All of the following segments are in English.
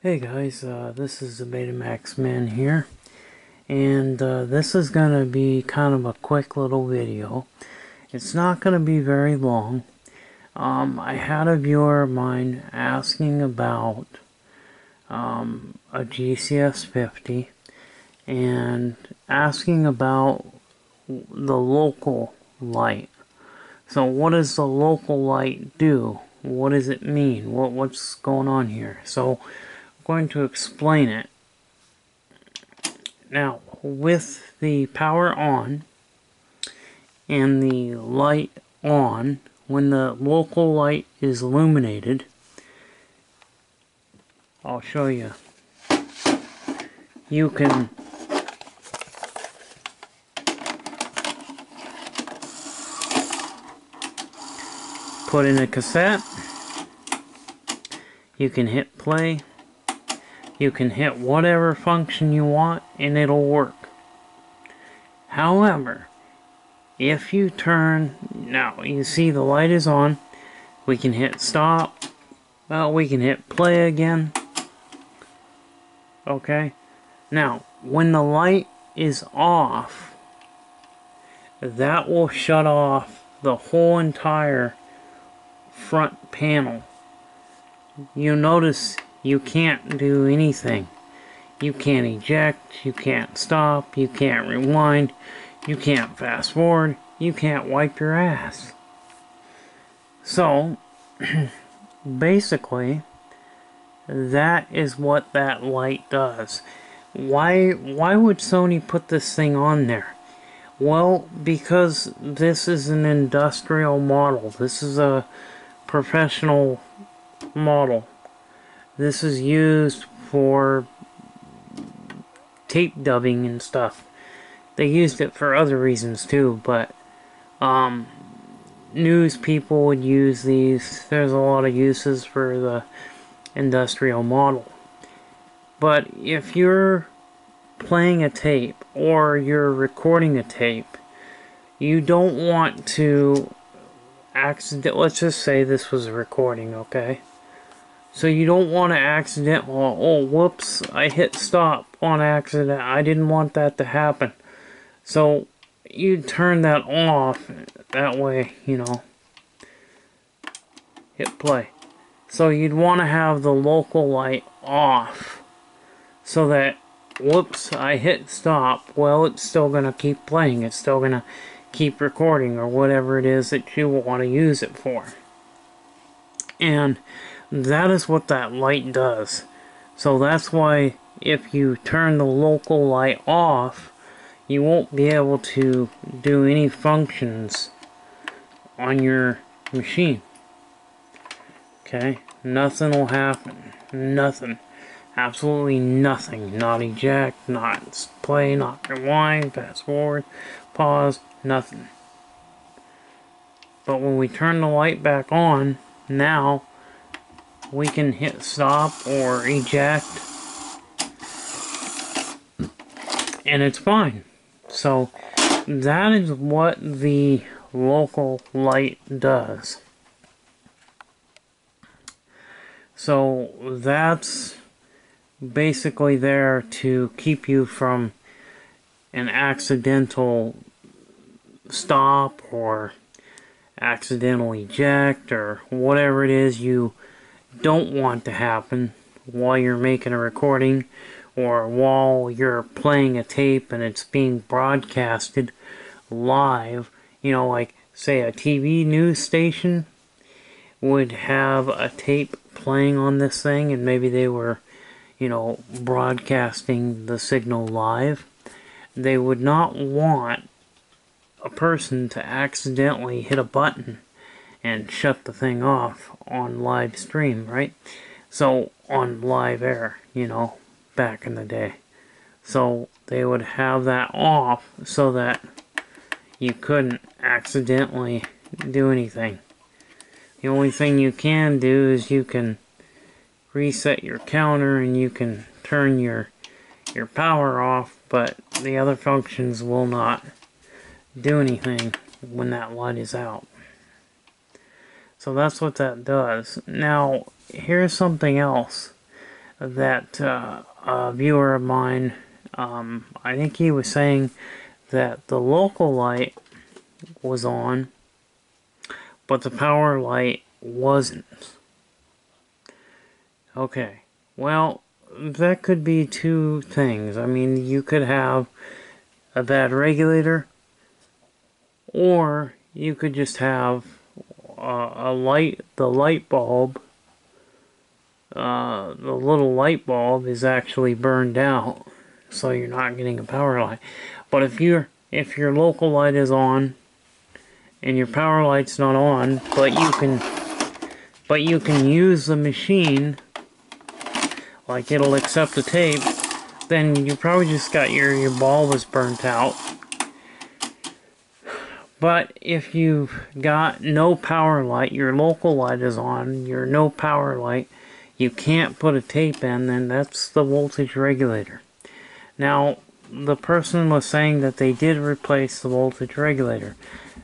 Hey guys, this is the Betamax man here, and this is going to be kind of a quick little video. It's not going to be very long. I had a viewer of mine asking about a GCS 50 and asking about the local light. So what does the local light do? What does it mean? What's going on here? So going to explain it. Now, with the power on and the light on, when the local light is illuminated, I'll show you. You can put in a cassette, you can hit play, you can hit whatever function you want and it'll work. However, if you turn, now you see the light is on, we can hit stop, well, we can hit play again. Okay, now when the light is off, that will shut off the whole entire front panel. You notice you can't do anything. You can't eject, you can't stop, you can't rewind, you can't fast forward, you can't wipe your ass. So, basically, that is what that light does. Why would Sony put this thing on there? Well, because this is an industrial model. This is a professional model. This is used for tape dubbing and stuff. They used it for other reasons too, but news people would use these. There's a lot of uses for the industrial model. But if you're playing a tape or you're recording a tape, you don't want to let's just say this was a recording, okay? So you don't want to accidentally, oh whoops, I hit stop on accident, I didn't want that to happen. So you turn that off, that way, you know, hit play. So you'd want to have the local light off, so that, whoops, I hit stop, well, it's still going to keep playing, it's still going to keep recording, or whatever it is that you want to use it for. And that is what that light does. So that's why if you turn the local light off, you won't be able to do any functions on your machine. Okay? Nothing will happen. Nothing. Absolutely nothing. Not eject, not play, not rewind, fast forward, pause, nothing. But when we turn the light back on, now we can hit stop or eject and it's fine. So that is what the local light does. So that's basically there to keep you from an accidental stop or accidental eject or whatever it is you don't want to happen while you're making a recording or while you're playing a tape and it's being broadcasted live. You know, like say a TV news station would have a tape playing on this thing and maybe they were, you know, broadcasting the signal live. They would not want a person to accidentally hit a button and shut the thing off on live stream, right? So, on live air, you know, back in the day. So, they would have that off so that you couldn't accidentally do anything. The only thing you can do is you can reset your counter and you can turn your power off, but the other functions will not do anything when that light is out. So that's what that does. Now, here's something else that a viewer of mine, I think he was saying that the local light was on, but the power light wasn't. Okay, well, that could be two things. I mean, you could have a bad regulator, or you could just have the light bulb, the little light bulb is actually burned out, so you're not getting a power light. But if your local light is on and your power light's not on, but you can use the machine, like it'll accept the tape, then you probably just got your bulb is burnt out. But if you've got no power light, your local light is on, your no power light, you can't put a tape in, then that's the voltage regulator. Now, the person was saying that they did replace the voltage regulator,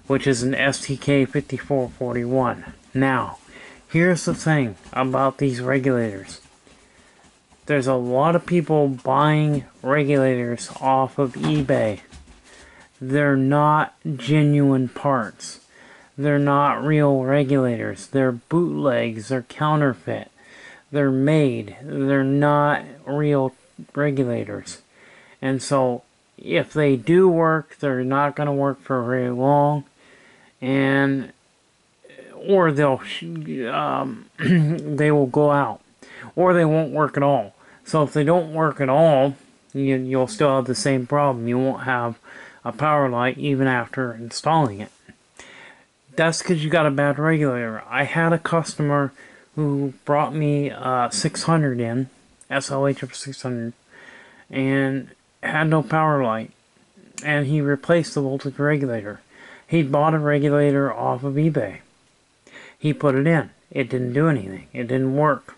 which is an STK5441. Now, here's the thing about these regulators. There's a lot of people buying regulators off of eBay. They're not genuine parts. They're not real regulators. They're bootlegs. They're counterfeit. They're made. They're not real regulators. And so, if they do work, they're not going to work for very long. And or they'll they will go out, or they won't work at all. So if they don't work at all, you'll still have the same problem. You won't have a power light even after installing it. That's because you got a bad regulator. I had a customer who brought me 600 in, SLH of 600, and had no power light, and he replaced the voltage regulator. He bought a regulator off of eBay. He put it in. It didn't do anything. It didn't work.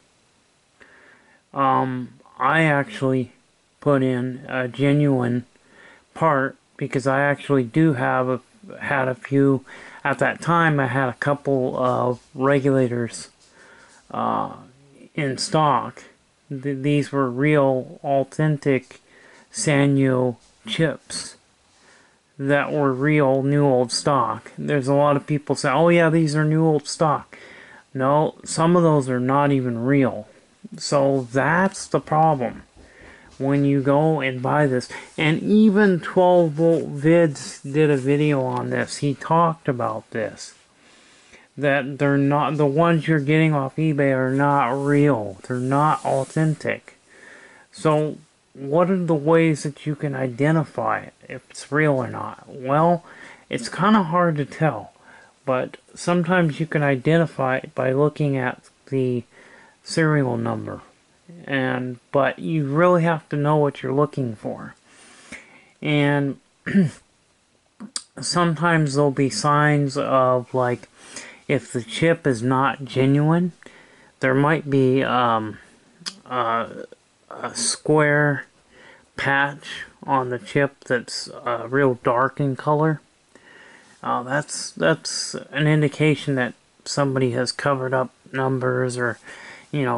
I actually put in a genuine part because I actually do have had a few. At that time, I had a couple of regulators in stock. These were real, authentic Sanyo chips that were real new old stock. There's a lot of people say, oh yeah, these are new old stock. No, some of those are not even real. So that's the problem when you go and buy this. And even 12 Volt Vids did a video on this. He talked about this. That they're not, the ones you're getting off eBay are not real. They're not authentic. So what are the ways that you can identify it, if it's real or not? Well, it's kind of hard to tell, but sometimes you can identify it by looking at the serial number, but you really have to know what you're looking for. And sometimes there'll be signs of, like, if the chip is not genuine, there might be a square patch on the chip that's real dark in color. That's an indication that somebody has covered up numbers, or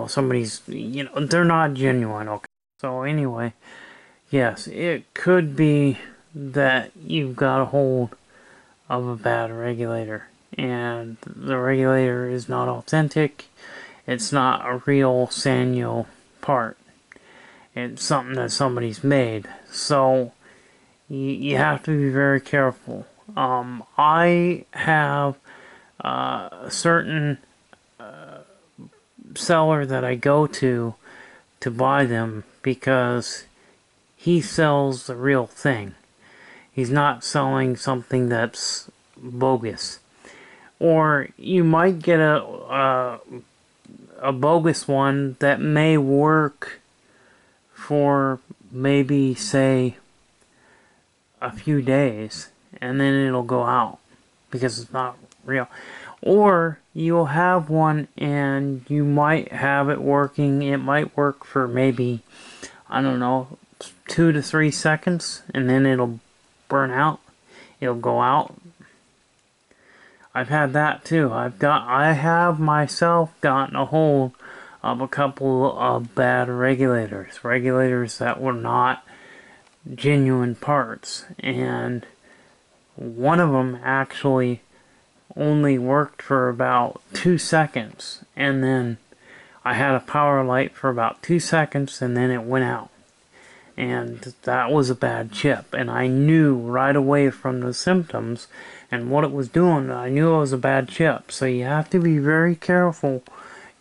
somebody's, they're not genuine. Okay, so anyway, yes, it could be that you've got a hold of a bad regulator, and the regulator is not authentic. It's not a real Sanyo part. It's something that somebody's made. So you have to be very careful. I have a certain seller that I go to buy them because he sells the real thing. He's not selling something that's bogus. Or you might get a bogus one that may work for maybe, say, a few days, and then it'll go out because it's not real. Or you'll have one and you might have it working. It might work for maybe, I don't know, 2 to 3 seconds, and then it'll burn out. It'll go out. I've had that too. I have myself gotten a hold of a couple of bad regulators that were not genuine parts, and one of them actually only worked for about 2 seconds, and then I had a power light for about 2 seconds and then it went out. And that was a bad chip, and I knew right away from the symptoms and what it was doing. I knew it was a bad chip. So you have to be very careful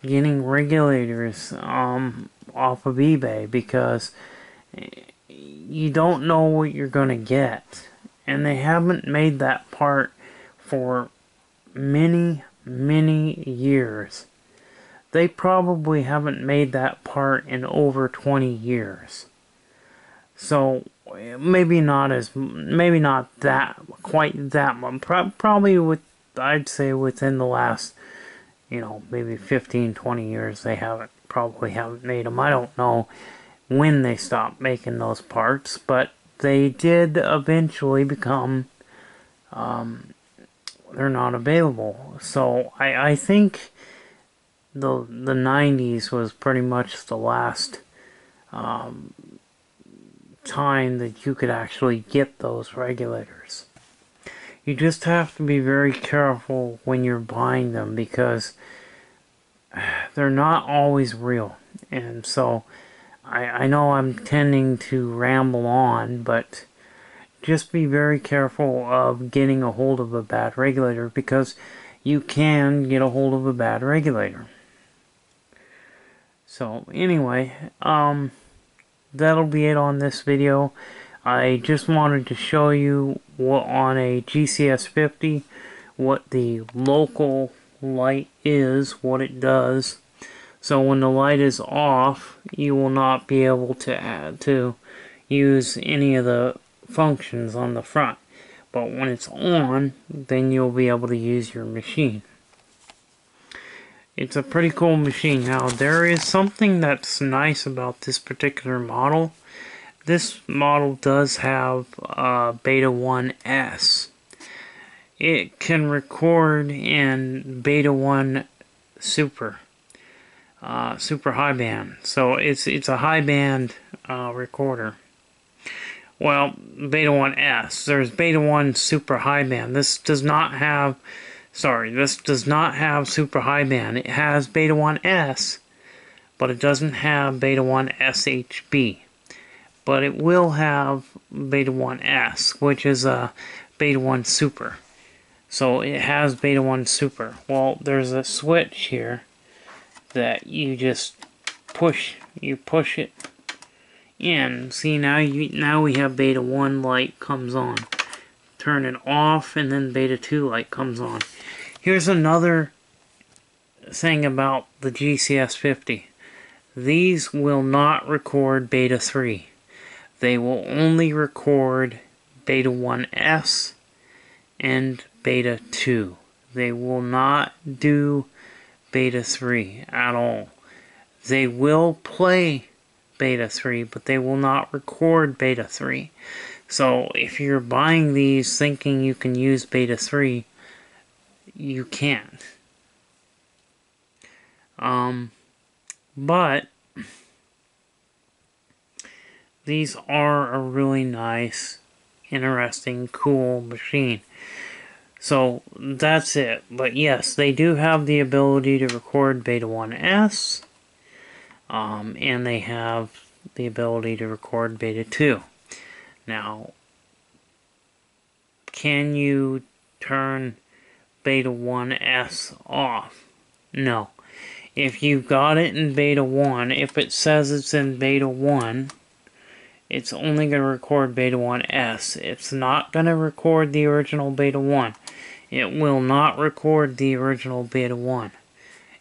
getting regulators off of eBay, because you don't know what you're gonna get, and they haven't made that part for many years. They probably haven't made that part in over 20 years. So maybe not that quite that much. Probably I'd say within the last, maybe 15-20 years they probably haven't made them. I don't know when they stopped making those parts, but they did eventually become they're not available. So I think the 90s was pretty much the last time that you could actually get those regulators. You just have to be very careful when you're buying them, because they're not always real. And so I know I'm tending to ramble on, but just be very careful of getting a hold of a bad regulator, because you can get a hold of a bad regulator. So anyway, that'll be it on this video. I just wanted to show you what on a GCS 50 what the local light is, what it does. So when the light is off, you will not be able to use any of the functions on the front. But when it's on, then you'll be able to use your machine. It's a pretty cool machine. Now, there is something that's nice about this particular model. This model does have Beta 1S. It can record in Beta 1 Super high band. So it's a high band recorder. Well, Beta 1S. There's Beta 1 Super high band. This does not have super high band. It has Beta 1S, but it doesn't have Beta 1 SHB. But it will have Beta 1S, which is a Beta 1 Super. So it has Beta 1 Super. Well, there's a switch here that you just push. You push it in. See, now we have Beta 1 light comes on. Turn it off, and then Beta 2 light comes on. Here's another thing about the GCS 50. These will not record Beta 3. They will only record Beta 1S and Beta 2. They will not do Beta 3 at all. They will play Beta 3, but they will not record Beta 3. So if you're buying these thinking you can use Beta 3, you can't. But these are a really nice, interesting, cool machine. So that's it. But yes, they do have the ability to record Beta 1S, and they have the ability to record Beta 2. Now, can you turn Beta 1S off? No. If you've got it in Beta 1, if it says it's in Beta 1, it's only going to record Beta 1S. It's not going to record the original Beta 1. It will not record the original Beta 1.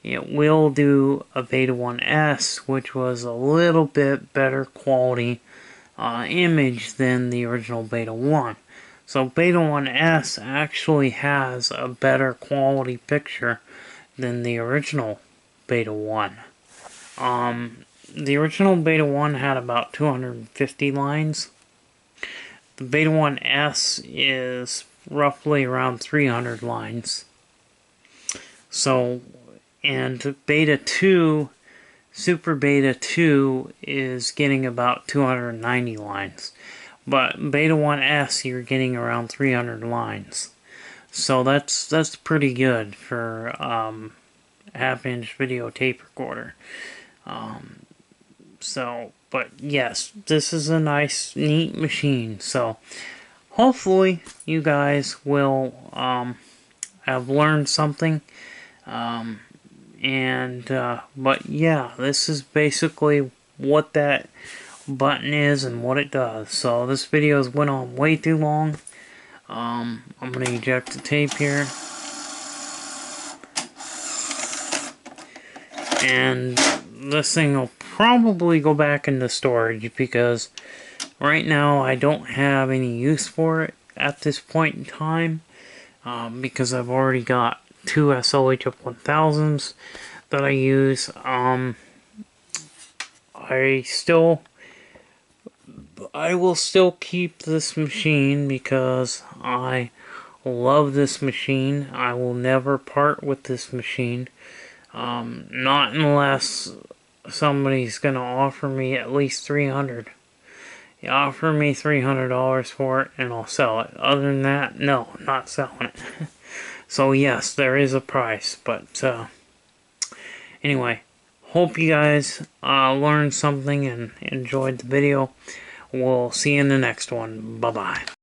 It will do a Beta 1S, which was a little bit better quality image than the original Beta 1. So Beta 1S actually has a better quality picture than the original Beta 1. The original Beta 1 had about 250 lines. The Beta 1S is roughly around 300 lines. So, and Beta 2 Super Beta 2 is getting about 290 lines. But Beta 1S, you're getting around 300 lines. So that's pretty good for half-inch video tape recorder. But yes, this is a nice, neat machine. So hopefully you guys will have learned something. But yeah, this is basically what that button is and what it does. So this video has went on way too long. I'm gonna eject the tape here, and this thing will probably go back into storage because right now I don't have any use for it at this point in time, because I've already got two SLHF 1000s that I use. I will still keep this machine because I love this machine. I will never part with this machine. Not unless somebody's gonna offer me at least $300. You offer me $300 for it and I'll sell it. Other than that, no, I'm not selling it. So yes, there is a price, but anyway, hope you guys learned something and enjoyed the video. We'll see you in the next one. Bye-bye.